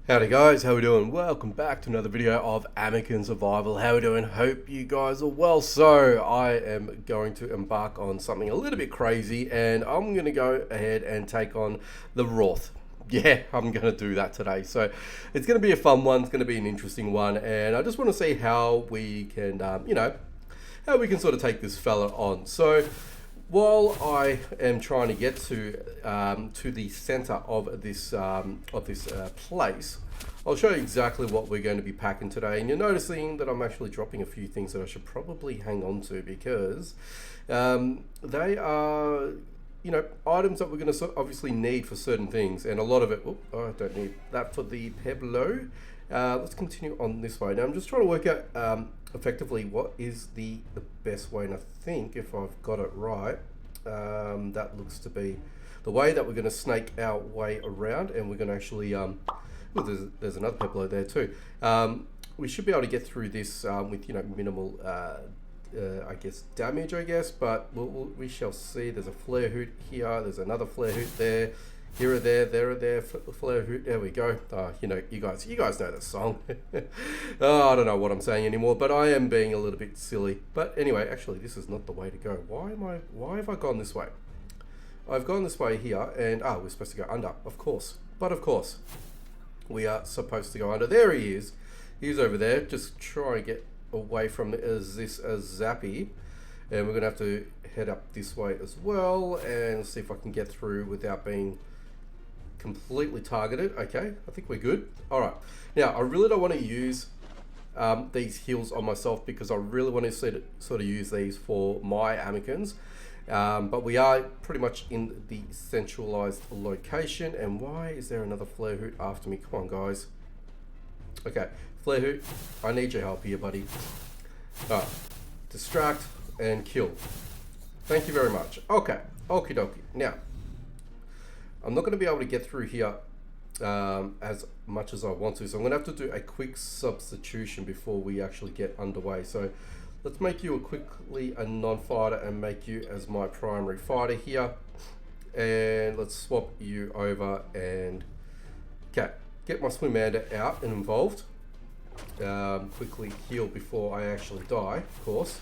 Howdy guys, how we doing? Welcome back to another video of Amikin Survival. How we doing? Hope you guys are well. So I am going to embark on something a little bit crazy and I'm going to go ahead and take on the Roarth. Yeah, I'm going to do that today. So it's going to be a fun one, it's going to be an interesting one, and I just want to see how we can, how we can sort of take this fella on. So while I am trying to get to the center of this place, I'll show you exactly what we're going to be packing today. And you're noticing that I'm actually dropping a few things that I should probably hang on to because they are, items that we're going to obviously need for certain things, and a lot of it. Oh, I don't need that for the Peblo. Let's continue on this way. Now I'm just trying to work out effectively what is the best way, and I think if I've got it right, that looks to be the way that we're going to snake our way around, and we're going to actually there's another Peblo there too. We should be able to get through this with minimal I guess damage, but we shall see. There's a flare hoot here, there's another flare hoot there. Here or there, flare hoot. There we go. You guys know the song. Oh, I don't know what I'm saying anymore, but I am being a little bit silly. But anyway, actually, this is not the way to go. Why have I gone this way? I've gone this way here, and we're supposed to go under, of course. But of course, we are supposed to go under. There he is. He's over there. Just try and get away from this zappy. And we're gonna have to head up this way as well, and see if I can get through without being completely targeted. Okay, I think we're good. All right, now I really don't want to use these heals on myself because I really want to sort of use these for my Amikins, but we are pretty much in the centralized location. And why is there another flare hoot after me? Come on guys. Okay, flare hoot, I need your help here, buddy. All right, distract and kill. Thank you very much. Okay, okie dokie. Now I'm not going to be able to get through here as much as I want to, so I'm going to have to do a quick substitution before we actually get underway. So let's make you quickly a non-fighter and make you as my primary fighter here, and let's swap you over and get my Swimander out and involved. Quickly heal before I actually die, of course,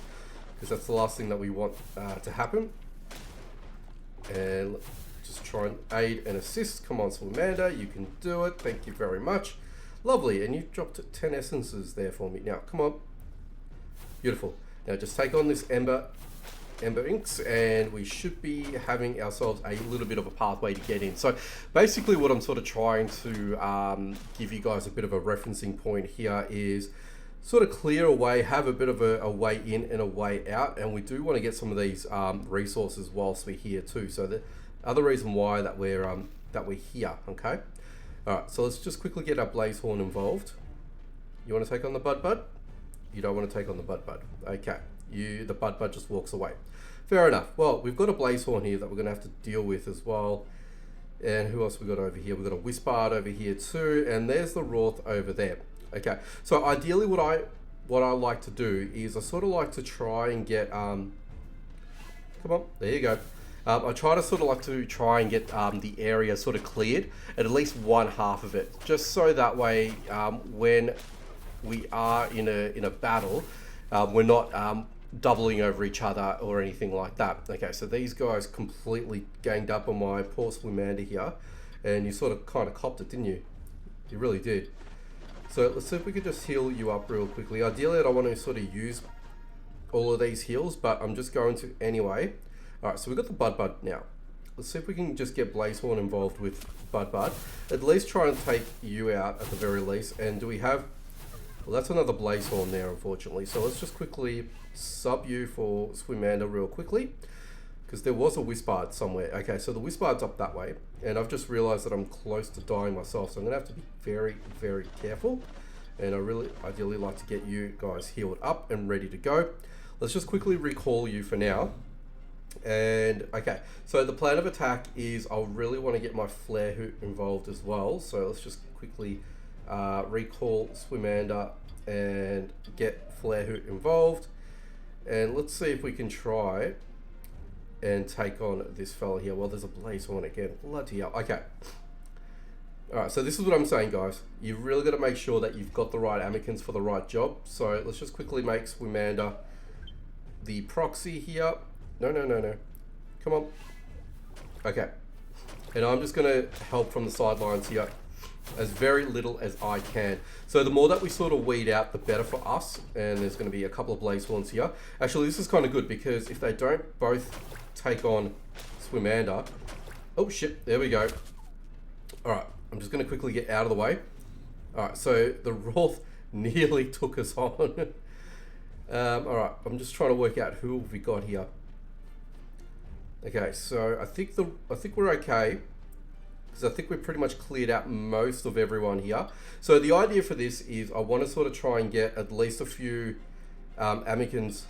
because that's the last thing that we want to happen. And just try and aid and assist. Come on, Swimander, you can do it. Thank you very much. Lovely, and you dropped 10 essences there for me. Now, come on. Beautiful. Now just take on this Ember Inks, and we should be having ourselves a little bit of a pathway to get in. So basically what I'm sort of trying to give you guys a bit of a referencing point here is sort of clear a way, have a bit of a way in and a way out, and we do want to get some of these resources whilst we're here too. So the other reason why that we're here, okay? All right, so let's just quickly get our Blazehorn involved. You want to take on the Bud? You don't want to take on the Bud. Okay, the Bud just walks away. Fair enough. Well, we've got a Blazehorn here that we're going to have to deal with as well. And who else we got over here? We've got a Wispard over here too, and there's the Roarth over there. Okay, so ideally what I like to do is I sort of like to try and get come on, there you go. I try to get the area sort of cleared, at least one half of it, just so that way when we are in a battle, we're not doubling over each other or anything like that. Okay, so these guys completely ganged up on my poor Swimander here, and you sort of kind of copped it, didn't you? You really did. So let's see if we could just heal you up real quickly. Ideally, I don't want to sort of use all of these heals, but I'm just going to anyway. All right, so we've got the Bud now. Let's see if we can just get Blazehorn involved with Bud. At least try and take you out at the very least. And do we have... Well, that's another Blazehorn there, unfortunately. So let's just quickly sub you for Swimander real quickly, because there was a Wispard somewhere. Okay, so the Wispard's up that way, and I've just realized that I'm close to dying myself, so I'm gonna have to be very, very careful. And I really ideally like to get you guys healed up and ready to go. Let's just quickly recall you for now. And okay, so the plan of attack is I'll really want to get my Flare Hoot involved as well. So let's just quickly recall Swimander and get Flare Hoot involved, and let's see if we can try and take on this fella here. Well, there's a Blazehorn again. Bloody hell. Okay. Alright, so this is what I'm saying, guys. You've really got to make sure that you've got the right Amikins for the right job. So let's just quickly make Swimander the proxy here. No. Come on. Okay. And I'm just going to help from the sidelines here as very little as I can. So the more that we sort of weed out, the better for us. And there's going to be a couple of Blaze Horns here. Actually, this is kind of good because if they don't both take on Swimander... Oh, shit. There we go. Alright. I'm just going to quickly get out of the way. Alright, so the Roarth nearly took us on. Alright, I'm just trying to work out who have we got here. Okay, so I think we're okay. Because I think we've pretty much cleared out most of everyone here. So the idea for this is I want to sort of try and get at least a few Amikins,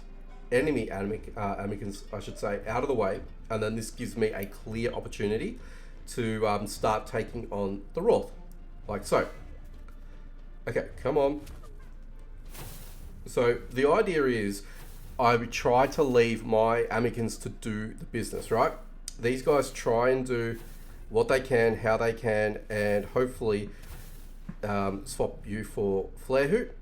Amikins, I should say, out of the way. And then this gives me a clear opportunity to start taking on the Roarth, like so. Okay, come on. So the idea is I would try to leave my Amikins to do the business, right? These guys try and do what they can, how they can, and hopefully swap you for Flare Hoot.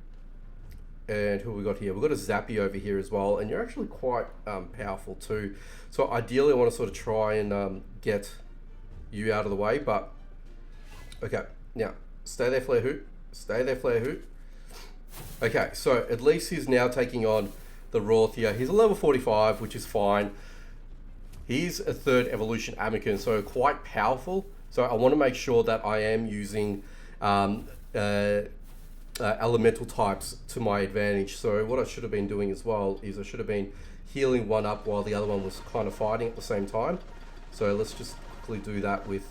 And who we got here? We've got a Zappy over here as well, and you're actually quite powerful too. So ideally I want to sort of try and get you out of the way, but okay, now stay there, Flare Hoot. Stay there, Flare Hoot. Okay, so at least he's now taking on the Roarth here. He's a level 45, which is fine. He's a 3rd evolution Amikin, so quite powerful. So I want to make sure that I am using elemental types to my advantage. So what I should have been doing as well is I should have been healing one up while the other one was kind of fighting at the same time. So let's just quickly do that with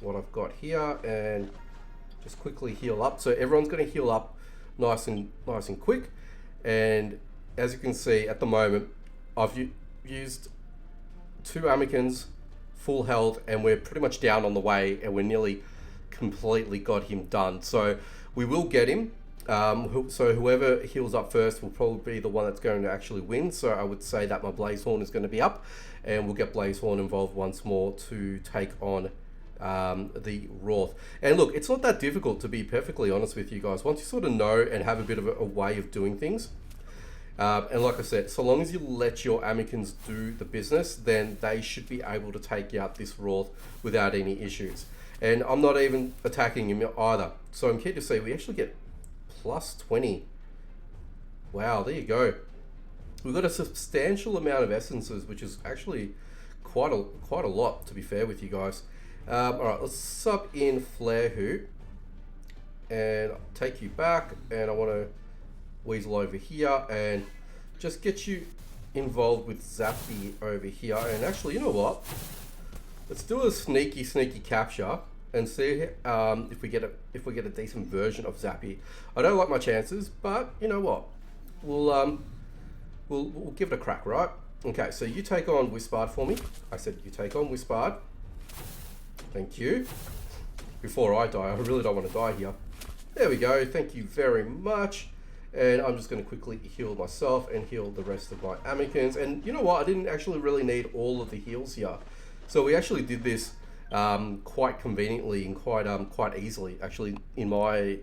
what I've got here, and just quickly heal up. So everyone's going to heal up nice and quick. And as you can see at the moment, I've used 2 Amikins full health, and we're pretty much down on the way, and we're nearly completely got him done. So we will get him. So whoever heals up first will probably be the one that's going to actually win. So I would say that my Blaze Horn is going to be up, and we'll get Blaze Horn involved once more to take on the Roarth. And look, it's not that difficult, to be perfectly honest with you guys. Once you sort of know and have a bit of a way of doing things, and like I said, so long as you let your Amikins do the business, then they should be able to take out this Roarth without any issues. And I'm not even attacking him either. So I'm keen to see, we actually get plus 20. Wow, there you go. We've got a substantial amount of essences, which is actually quite a lot, to be fair with you guys. Alright, let's sub in Flare Hoot, and I'll take you back, and I want to weasel over here and just get you involved with Zappy over here. And actually, you know what? Let's do a sneaky capture and see if we get a decent version of Zappy. I don't like my chances, but you know what? We'll give it a crack, right? Okay, so you take on Wispard for me. I said you take on Wispard. Thank you. Before I die, I really don't want to die here. There we go. Thank you very much. And I'm just going to quickly heal myself and heal the rest of my Amikins. And you know what? I didn't actually really need all of the heals here. So we actually did this quite conveniently and quite easily, actually, in my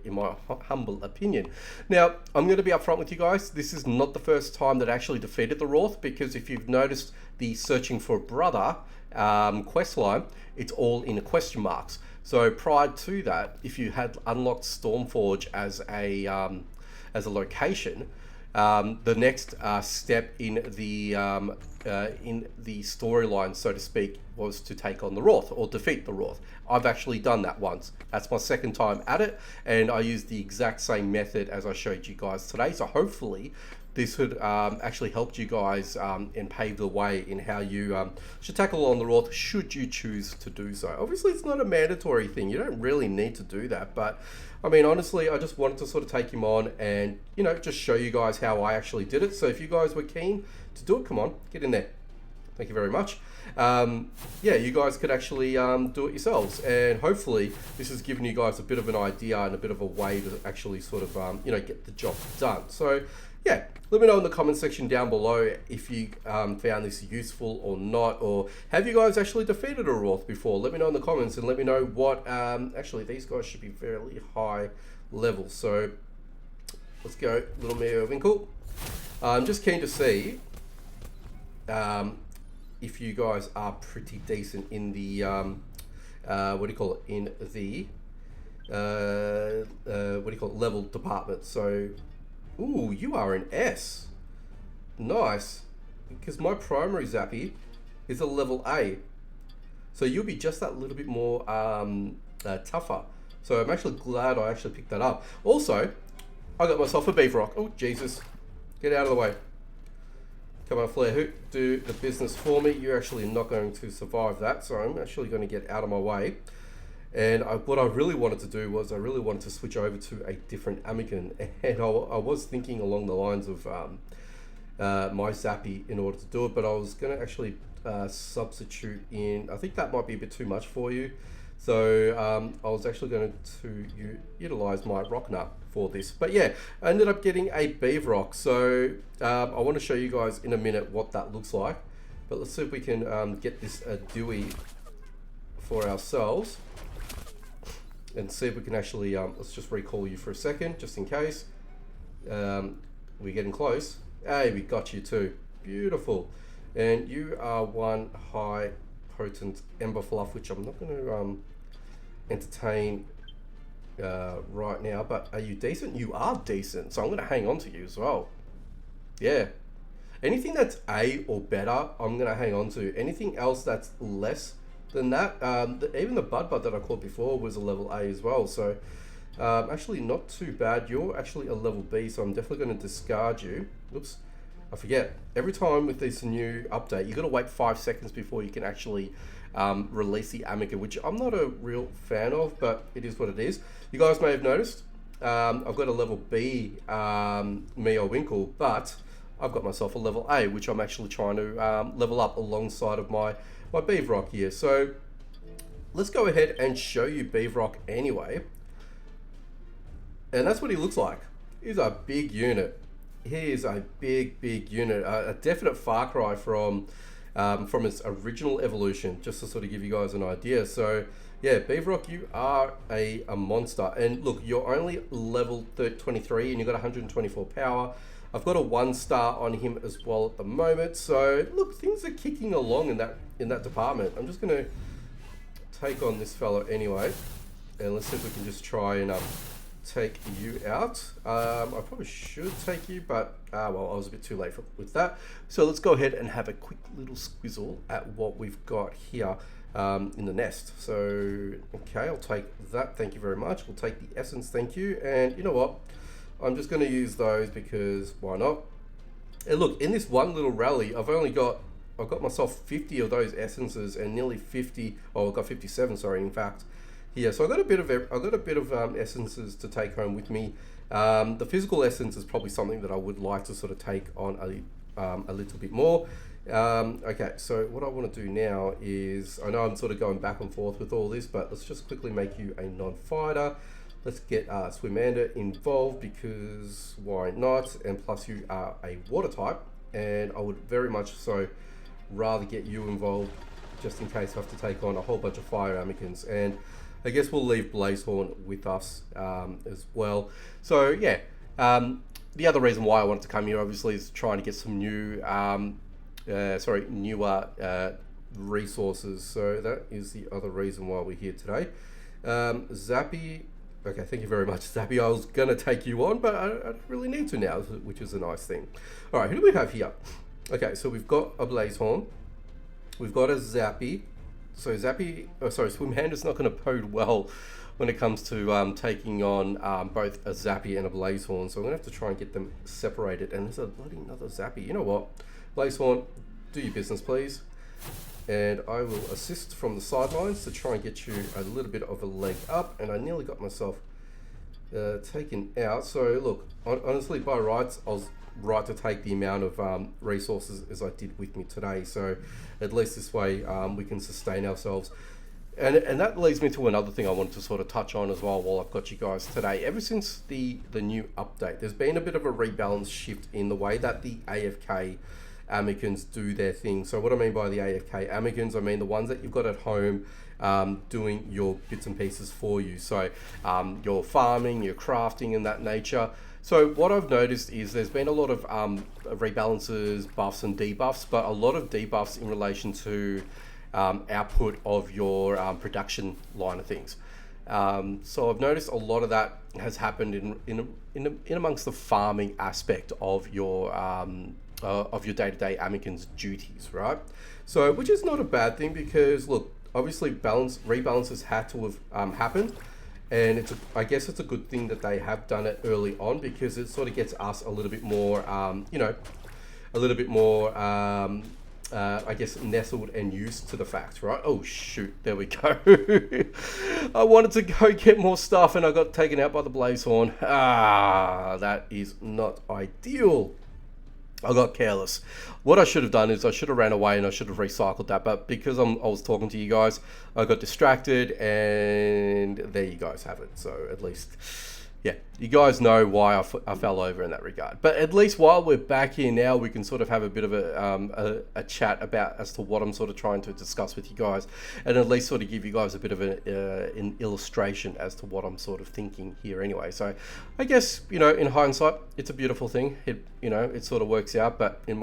humble opinion. Now, I'm going to be upfront with you guys. This is not the first time that I actually defeated the Roarth, because if you've noticed the searching for a brother quest line, it's all in question marks. So prior to that, if you had unlocked Stormforge as a location, the next step in the storyline, so to speak, was to take on the Roarth or defeat the Roarth. I've actually done that once. That's my second time at it, and I used the exact same method as I showed you guys today. So hopefully this would actually help you guys and pave the way in how you should tackle on the Roarth, should you choose to do so. Obviously, it's not a mandatory thing. You don't really need to do that, but I mean, honestly, I just wanted to sort of take him on and, you know, just show you guys how I actually did it. So if you guys were keen to do it, come on, get in there. Thank you very much. Yeah, you guys could actually do it yourselves, and hopefully this has given you guys a bit of an idea and a bit of a way to actually sort of, you know, get the job done. So yeah, let me know in the comment section down below if you found this useful or not, or have you guys actually defeated a Roarth before? Let me know in the comments, and let me know what, actually these guys should be fairly high level. So let's go, little Mio Winkle. I'm just keen to see if you guys are pretty decent in the, what do you call it, in the, what do you call it, level department. So, ooh, you are an S. Nice. Because my primary Zappy is a level A. So you'll be just that little bit more tougher. So I'm actually glad I actually picked that up. Also, I got myself a beef rock. Oh, Jesus. Get out of the way. Come on, Flare Hoot, do the business for me. You're actually not going to survive that, so I'm actually going to get out of my way. And what I really wanted to do was I really wanted to switch over to a different Amikin, and I was thinking along the lines of my Zappy in order to do it, but I was going to actually substitute in, I think that might be a bit too much for you. So I was actually going to utilize my Rock Nut for this. But yeah, I ended up getting a Beav Rock. So I want to show you guys in a minute what that looks like. But let's see if we can get this Dewey for ourselves. And see if we can actually, let's just recall you for a second, just in case. We're getting close. Hey, we got you too. Beautiful. And you are one high potent Ember Fluff, which I'm not going to entertain right now, but are you decent? You are decent, so I'm going to hang on to you as well. Yeah, anything that's A or better, I'm going to hang on to. Anything else that's less than that, even the Bud that I caught before was a level A as well, so actually not too bad. You're actually a level B, so I'm definitely going to discard you. Oops, I forget. Every time with this new update, you got to wait 5 seconds before you can actually release the Amikin, which I'm not a real fan of, but it is what it is. You guys may have noticed, I've got a level B Mio Winkle, but I've got myself a level A, which I'm actually trying to level up alongside of my Beav Rock here. So let's go ahead and show you Beav Rock anyway. And that's what he looks like. He's a big unit. He is a big unit. A definite far cry from its original evolution, just to sort of give you guys an idea. So yeah, Beav Rock, you are a monster. And look, you're only level 23 and you've got 124 power. I've got a 1-star on him as well at the moment. So look, things are kicking along in that department. I'm just going to take on this fellow anyway, and let's see if we can just try and take you out. I probably should take you, but well, I was a bit too late with that. So let's go ahead and have a quick little squizzle at what we've got here in the nest. So okay, I'll take that, thank you very much. We'll take the essence, thank you. And you know what, I'm just going to use those because why not? And look, in this one little rally, I've got myself 50 of those essences and nearly 50. Oh, I've got 57. Sorry, in fact. Yeah, so I got a bit of essences to take home with me. The physical essence is probably something that I would like to sort of take on a little bit more. Okay, so what I want to do now is, I know I'm sort of going back and forth with all this, but let's just quickly make you a non-fighter. Let's get Swimander involved because why not? And plus you are a water type, and I would very much so rather get you involved just in case I have to take on a whole bunch of fire Amikins. And I guess we'll leave Blazehorn with us as well. So yeah, the other reason why I wanted to come here obviously is trying to get some new, newer resources. So that is the other reason why we're here today. Zappy, okay, thank you very much, Zappy. I was gonna take you on, but I don't really need to now, which is a nice thing. All right, who do we have here? Okay, so we've got a Blazehorn, we've got a Zappy. So Zappy, Swimhander's not going to bode well when it comes to taking on both a Zappy and a Blazehorn. So I'm going to have to try and get them separated. And there's a bloody another Zappy. You know what? Blazehorn, do your business, please. And I will assist from the sidelines to try and get you a little bit of a leg up. And I nearly got myself taken out. So look, honestly, by rights, I was right to take the amount of resources as I did with me today. So at least this way we can sustain ourselves. And that leads me to another thing I wanted to sort of touch on as well while I've got you guys today. Ever since the new update, there's been a bit of a rebalance shift in the way that the AFK Amikins do their thing. So what I mean by the AFK Amikins, I mean the ones that you've got at home doing your bits and pieces for you. So your farming, your crafting and that nature. So what I've noticed is there's been a lot of rebalances, buffs and debuffs, but a lot of debuffs in relation to output of your production line of things. So I've noticed a lot of that has happened in amongst the farming aspect of your day-to-day Amikin's duties, right? So which is not a bad thing because look, obviously rebalances had to have happened, and I guess it's a good thing that they have done it early on because it sort of gets us a little bit more, I guess nestled and used to the fact, right? Oh shoot, there we go. I wanted to go get more stuff and I got taken out by the Blazehorn. That is not ideal. I got careless. What I should have done is I should have ran away and I should have recycled that, but because I was talking to you guys, I got distracted and there you guys have it. So at least, yeah, you guys know why I fell over in that regard. But at least while we're back here now, we can sort of have a bit of a chat about as to what I'm sort of trying to discuss with you guys, and at least sort of give you guys a bit of an illustration as to what I'm sort of thinking here anyway. So I guess, you know, in hindsight, it's a beautiful thing. It sort of works out, but in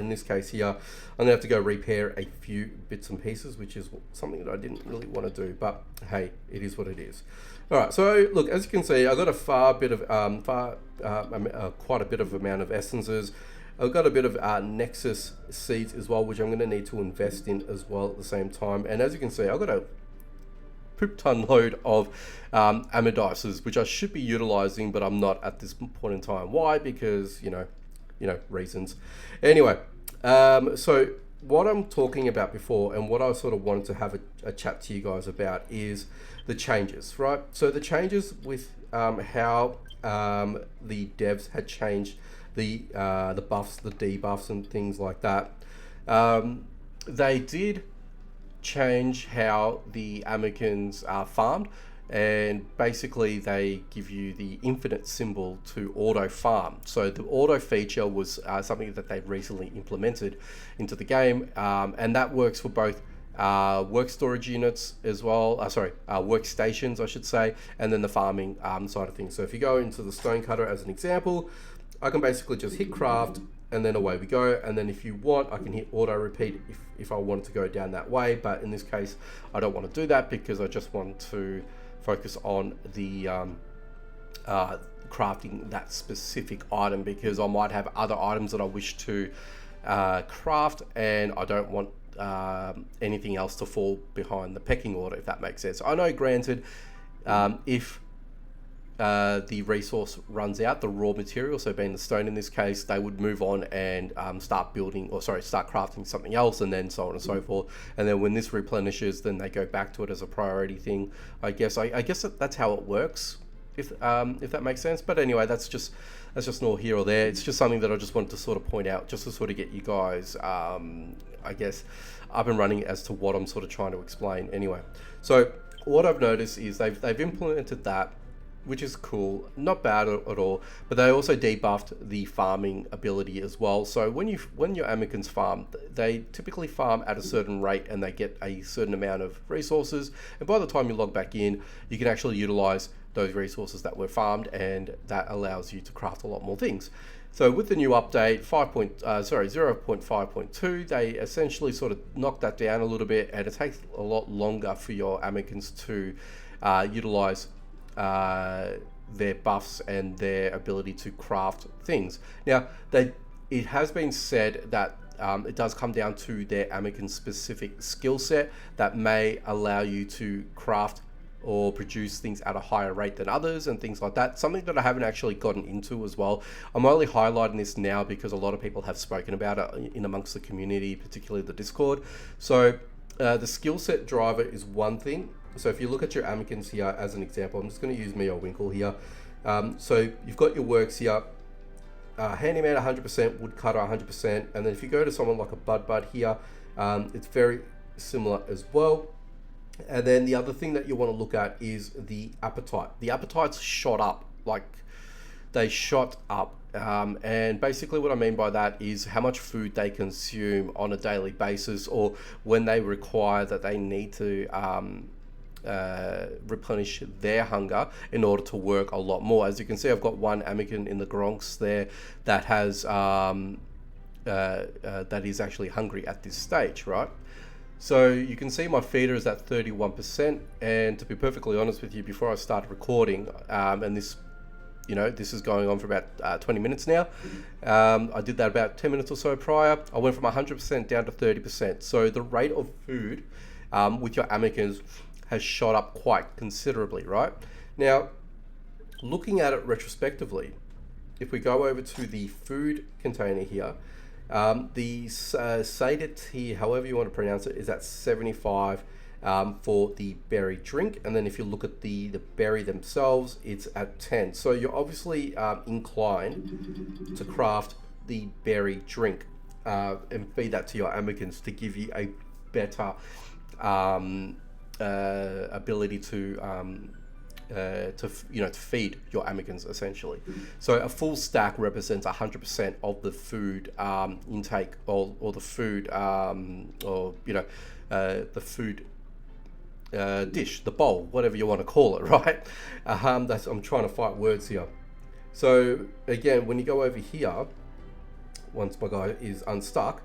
this case here, I'm gonna have to go repair a few bits and pieces, which is something that I didn't really want to do, but hey, it is what it is. All right, so look, as you can see, I've got quite a bit of amount of essences. I've got a bit of Nexus seeds as well, which I'm going to need to invest in as well at the same time. And as you can see, I've got a poop ton load of Amadices, which I should be utilizing, but I'm not at this point in time. Why? Because you know reasons. Anyway, so what I'm talking about before and what I sort of wanted to have a chat to you guys about is the changes, right? So the changes with how the devs had changed the buffs, the debuffs and things like that. They did change how the Amikins are farmed, and basically they give you the infinite symbol to auto farm. So the auto feature was something that they've recently implemented into the game, and that works for both work storage units as well, workstations I should say, and then the farming side of things. So if you go into the stonecutter as an example, I can basically just hit craft and then away we go. And then if you want, I can hit auto repeat if I wanted to go down that way, but in this case I don't want to do that because I just want to focus on the crafting that specific item, because I might have other items that I wish to craft and I don't want anything else to fall behind the pecking order, if that makes sense. I know, granted, if the resource runs out, the raw material, so being the stone in this case, they would move on and start crafting something else, and then so on and so forth. And then when this replenishes, then they go back to it as a priority thing. I guess that's how it works, if that makes sense. But anyway, that's just nor here or there. It's just something that I just wanted to sort of point out, just to sort of get you guys, I guess, up and running as to what I'm sort of trying to explain. Anyway, so what I've noticed is they've implemented that, which is cool, not bad at all, but they also debuffed the farming ability as well. So when your Amikins farm, they typically farm at a certain rate and they get a certain amount of resources, and by the time you log back in, you can actually utilize those resources that were farmed, and that allows you to craft a lot more things. So with the new update 0.5.2, they essentially sort of knocked that down a little bit, and it takes a lot longer for your Amikins to utilize their buffs and their ability to craft things. Now, it has been said that it does come down to their Amikin specific skill set that may allow you to craft or produce things at a higher rate than others and things like that. Something that I haven't actually gotten into as well. I'm only highlighting this now because a lot of people have spoken about it in amongst the community, particularly the Discord. So the skill set driver is one thing. So if you look at your Amikins here as an example, I'm just going to use Mio Winkle here. So you've got your works here, handyman 100%, woodcutter 100%, and then if you go to someone like a Bud here, it's very similar as well. And then the other thing that you want to look at is the appetite. The appetite's shot up, like they shot up. And basically what I mean by that is how much food they consume on a daily basis, or when they require that they need to replenish their hunger in order to work a lot more. As you can see, I've got one Amikin in the Gronks there that has that is actually hungry at this stage, right? So you can see my feeder is at 31%, and to be perfectly honest with you, before I started recording, and this, this is going on for about 20 minutes now. I did that about 10 minutes or so prior. I went from 100% down to 30%. So the rate of food with your Amikins has shot up quite considerably, right? Now, looking at it retrospectively, if we go over to the food container here, the Seder tea, however you want to pronounce it, is at 75 for the berry drink. And then if you look at the berry themselves, it's at 10. So you're obviously inclined to craft the berry drink and feed that to your Amikins to give you a better ability to feed your Amikins essentially. So a full stack represents 100% of the food intake, or the food the food dish, the bowl, whatever you want to call it, right? I'm trying to fight words here. So again, when you go over here, once my guy is unstuck,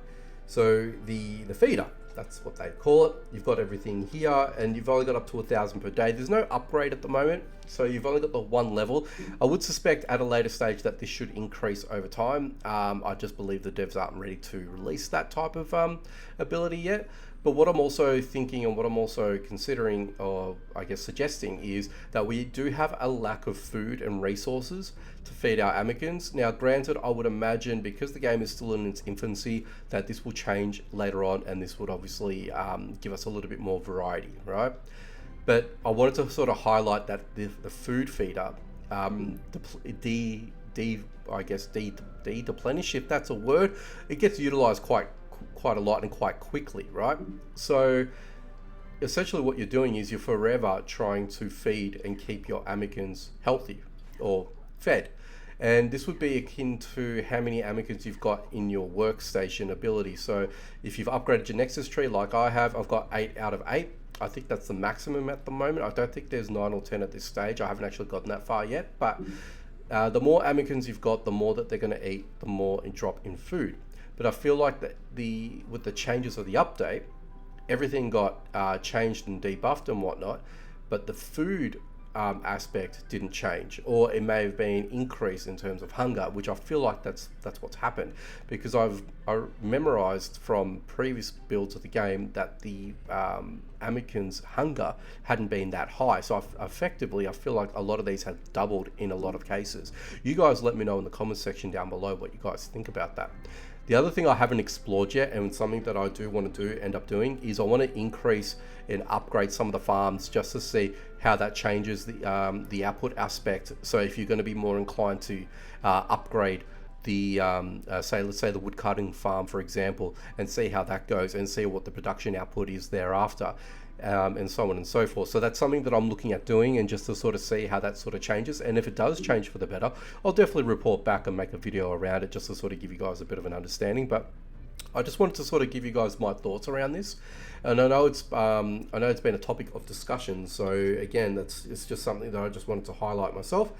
so the feeder, that's what they call it. You've got everything here, and you've only got up to 1,000 per day. There's no upgrade at the moment, so you've only got the one level. I would suspect at a later stage that this should increase over time. I just believe the devs aren't ready to release that type of ability yet. But what I'm also thinking, and what I'm also considering, or I guess suggesting, is that we do have a lack of food and resources to feed our Amikins. Now, granted, I would imagine because the game is still in its infancy, that this will change later on, and this would obviously give us a little bit more variety, right? But I wanted to sort of highlight that the food feeder, deplenish, if that's a word, it gets utilized quite a lot and quite quickly, right? So essentially what you're doing is you're forever trying to feed and keep your Amikins healthy or fed. And this would be akin to how many Amikins you've got in your workstation ability. So if you've upgraded your Nexus tree like I have, I've got 8 out of 8. I think that's the maximum at the moment. I don't think there's 9 or 10 at this stage. I haven't actually gotten that far yet, but the more Amikins you've got, the more that they're going to eat, the more in drop in food. But I feel like that with the changes of the update, everything got changed and debuffed and whatnot, but the food aspect didn't change, or it may have been increased in terms of hunger, which I feel like that's what's happened, because I memorized from previous builds of the game that the Amikin's hunger hadn't been that high. So effectively, I feel like a lot of these have doubled in a lot of cases. You guys let me know in the comments section down below what you guys think about that. The other thing I haven't explored yet, and something that I do want to end up doing, is I want to increase and upgrade some of the farms just to see how that changes the output aspect. So if you're going to be more inclined to upgrade the let's say the woodcutting farm, for example, and see how that goes and see what the production output is thereafter. And so on and so forth. So that's something that I'm looking at doing, and just to sort of see how that sort of changes. And if it does change for the better, I'll definitely report back and make a video around it, just to sort of give you guys a bit of an understanding. But I just wanted to sort of give you guys my thoughts around this. And I know it's been a topic of discussion. So again, it's just something that I just wanted to highlight myself.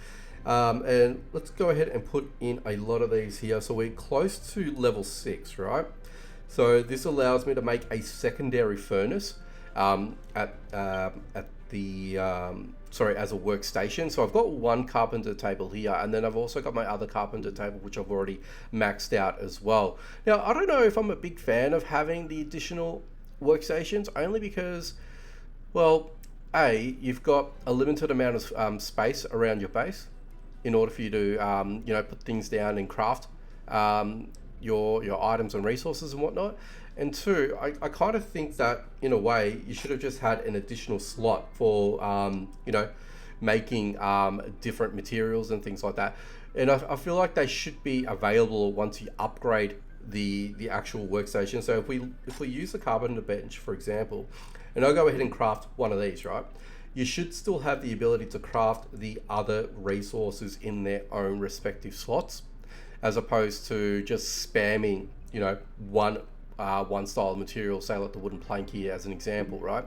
And let's go ahead and put in a lot of these here. So we're close to level 6, right? So this allows me to make a secondary furnace as a workstation. So I've got one carpenter table here, and then I've also got my other carpenter table, which I've already maxed out as well. Now, I don't know if I'm a big fan of having the additional workstations, only because, well, you've got a limited amount of space around your base in order for you to put things down and craft your items and resources and whatnot. And 2, I kind of think that in a way you should have just had an additional slot for making different materials and things like that. And I feel like they should be available once you upgrade the actual workstation. So if we use the carpenter bench, for example, and I go ahead and craft one of these, right? You should still have the ability to craft the other resources in their own respective slots, as opposed to just spamming, you know, one style of material, say like the wooden plank here as an example, right?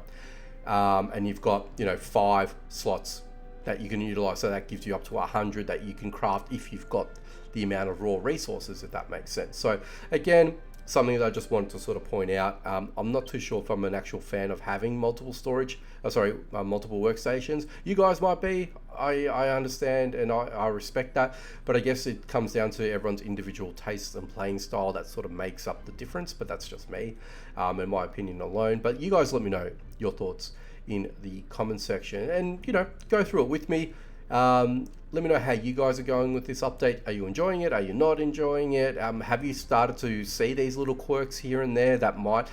And you've got, you know, 5 slots that you can utilize, so that gives you up to 100 that you can craft if you've got the amount of raw resources, if that makes sense. So again, something that I just wanted to sort of point out. I'm not too sure if I'm an actual fan of having multiple multiple workstations. You guys might be. I understand and I respect that, but I guess it comes down to everyone's individual tastes and playing style that sort of makes up the difference. But that's just me, in my opinion alone. But you guys let me know your thoughts in the comment section, and you know, go through it with me. Let me know how you guys are going with this update. Are you enjoying it? Are you not enjoying it? Have you started to see these little quirks here and there that might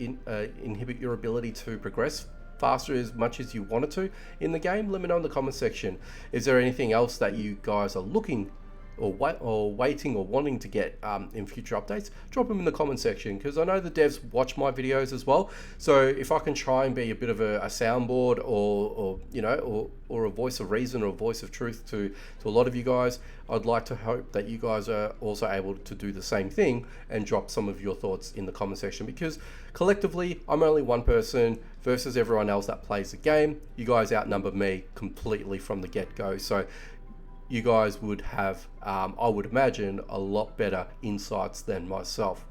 inhibit your ability to progress faster as much as you wanted to in the game? Let me know in the comment section. Is there anything else that you guys are looking or waiting or wanting to get in future updates? Drop them in the comment section, because I know the devs watch my videos as well. So if I can try and be a bit of a soundboard or you know, or a voice of reason or a voice of truth to a lot of you guys, I'd like to hope that you guys are also able to do the same thing and drop some of your thoughts in the comment section, because collectively I'm only one person versus everyone else that plays the game. You guys outnumber me completely from the get-go, so you guys would have, I would imagine, a lot better insights than myself.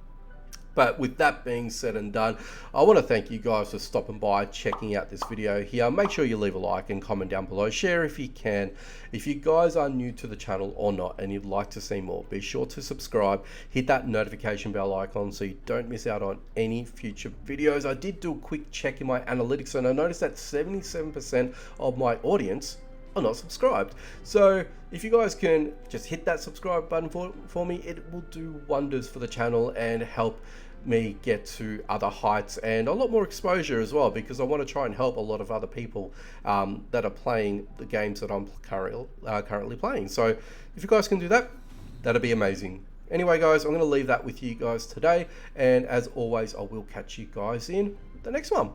But with that being said and done, I want to thank you guys for stopping by, checking out this video here. Make sure you leave a like and comment down below. Share if you can. If you guys are new to the channel or not and you'd like to see more, be sure to subscribe. Hit that notification bell icon so you don't miss out on any future videos. I did do a quick check in my analytics and I noticed that 77% of my audience are not subscribed. So if you guys can just hit that subscribe button for me, it will do wonders for the channel and help me get to other heights and a lot more exposure as well, because I want to try and help a lot of other people that are playing the games that I'm currently playing. So if you guys can do that, that'd be amazing. Anyway guys, I'm going to leave that with you guys today, and as always I will catch you guys in the next one.